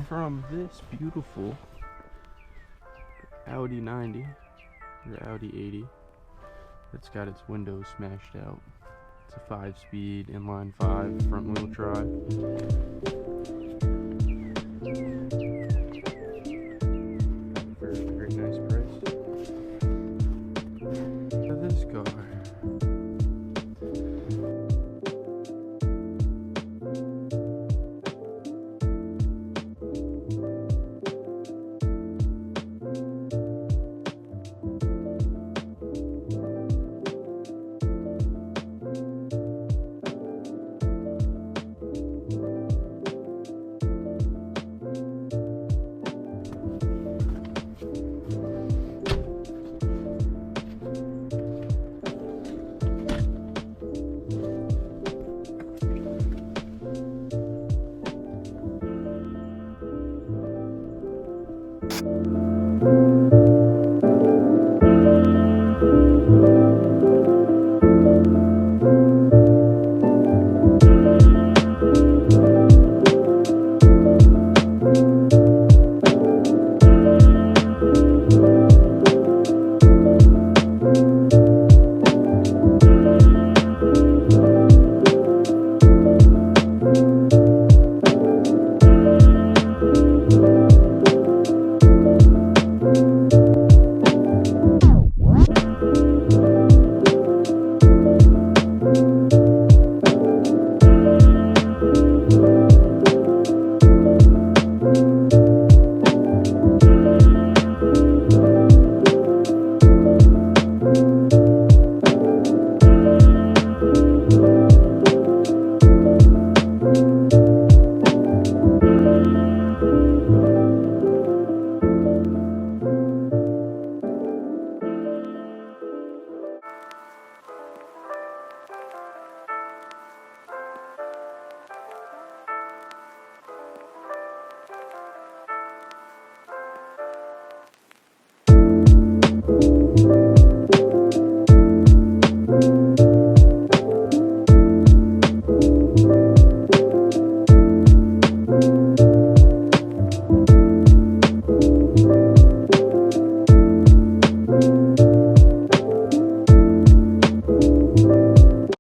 from this beautiful Audi 90 or Audi 80 that's got its windows smashed out. It's a 5-speed inline 5 front wheel drive. For a very nice price. This car.